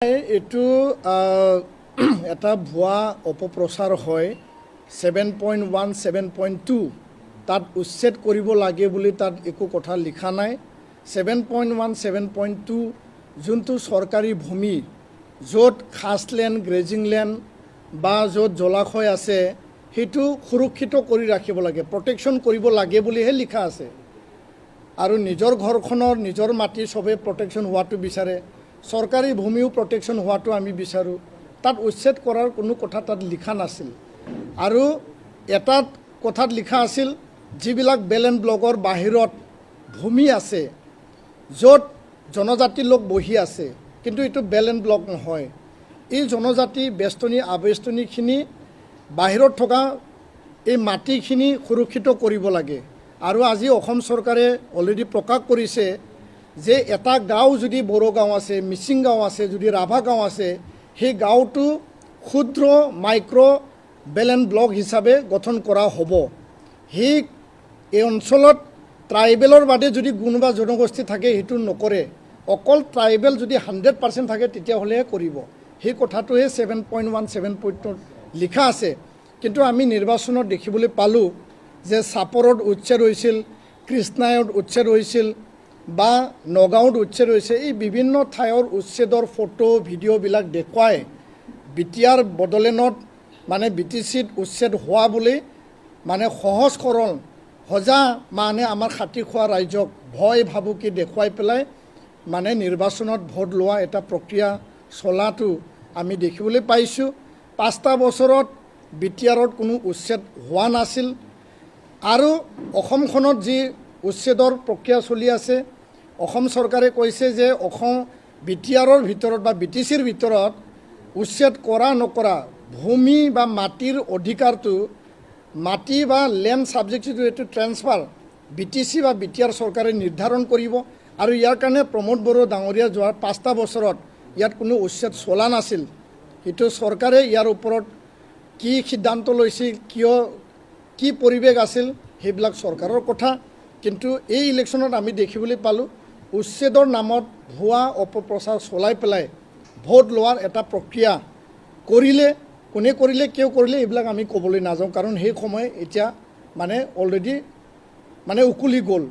এইটো এটা ভুৱা অপপ্ৰচাৰ হয় 7.1 7.2 তাত উচ্ছেদ কৰিব লাগে বুলি তাত একো কথা লিখা নাই 7.1 7.2 যোনটো চৰকাৰী ভূমি য'ত খাছলেণ্ড গ্ৰেজিং লেণ্ড বা য'ত জলাশয় আছে সেইটো সুৰক্ষিত কৰি ৰাখিব লাগে প্ৰটেকশ্যন কৰিব লাগে বুলিহে লিখা আছে আৰু নিজৰ ঘৰখনৰ নিজৰ মাটি সবে প্ৰটেকশ্যন হোৱাটো বিচাৰে চৰকাৰী ভূমিও প্ৰটেকশ্যন হোৱাটো আমি বিচাৰোঁ তাত উচ্ছেদ কৰাৰ কোনো কথা তাত লিখা নাছিল আৰু এটাত কথাত লিখা আছিল যিবিলাক বেল এণ্ড ব্লকৰ বাহিৰত ভূমি আছে য'ত জনজাতি লোক বহি আছে কিন্তু এইটো বেল এণ্ড ব্লক নহয় এই জনজাতি বেষ্টনী আবেষ্টনীখিনি বাহিৰত থকা এই মাটিখিনি সুৰক্ষিত কৰিব লাগে আৰু আজি অসম চৰকাৰে অলৰেডি প্ৰকাশ কৰিছে যে এটা গাঁও যদি বড়ো গাঁও আছে মিচিং গাঁও আছে যদি ৰাভা গাঁও আছে সেই গাঁওটো ক্ষুদ্ৰ মাইক্ৰ বেল এণ্ড ব্লক হিচাপে গঠন কৰা হ'ব সেই এই অঞ্চলত ট্ৰাইবেলৰ বাদে যদি কোনোবা জনগোষ্ঠী থাকে সেইটো নকৰে অকল ট্ৰাইবেল যদি 100% থাকে তেতিয়াহ'লেহে কৰিব সেই কথাটোহে 7.1 7.2 লিখা আছে কিন্তু আমি নিৰ্বাচনত দেখিবলৈ পালোঁ যে চাপৰত উচ্ছেদ হৈছিল কৃষ্ণায়ত উচ্ছেদ হৈছিল বা নগাঁৱত উচ্ছেদ হৈছে এই বিভিন্ন ঠাইৰ উচ্ছেদৰ ফটো ভিডিঅ'বিলাক দেখুৱাই বিটিআৰ বদলেনত মানে BTCত উচ্ছেদ হোৱা বুলি মানে সহজকৰণ সজা মানে আমাৰ খাটি খোৱা ৰাইজক ভয় ভাবুকি দেখুৱাই পেলাই মানে নিৰ্বাচনত ভোট লোৱা এটা প্ৰক্ৰিয়া চলাটো আমি দেখিবলৈ পাইছোঁ 5টা বছৰত বিটিআৰত কোনো উচ্ছেদ হোৱা নাছিল আৰু অসমখনত যি উচ্ছেদৰ প্ৰক্ৰিয়া চলি আছে অসম চৰকাৰে কৈছে যে অসম বিটিআৰৰ ভিতৰত বা BTCৰ ভিতৰত উচ্ছেদ কৰা নকৰা ভূমি বা মাটিৰ অধিকাৰটো মাটি বা লেণ্ড ছাবজেক্টটো এইটো ট্ৰেন্সফাৰ BTC বা বিটিআৰ চৰকাৰে নিৰ্ধাৰণ কৰিব আৰু ইয়াৰ কাৰণে প্ৰমোদ বড়ো ডাঙৰীয়া যোৱাৰ 5টা বছৰত ইয়াত কোনো উচ্ছেদ চলা নাছিল সেইটো চৰকাৰে ইয়াৰ ওপৰত কি সিদ্ধান্ত লৈছিল কিয় কি পৰিৱেশ আছিল সেইবিলাক চৰকাৰৰ কথা কিন্তু এই ইলেকশ্যনত আমি দেখিবলৈ পালোঁ উচ্ছেদৰ নামত ভুৱা অপপ্ৰচাৰ চলাই পেলাই ভোট লোৱাৰ এটা প্ৰক্ৰিয়া কৰিলে কোনে কৰিলে কিয় কৰিলে এইবিলাক আমি ক'বলৈ নাযাওঁ কাৰণ সেই সময় এতিয়া মানে অলৰেডি মানে উকলি গ'ল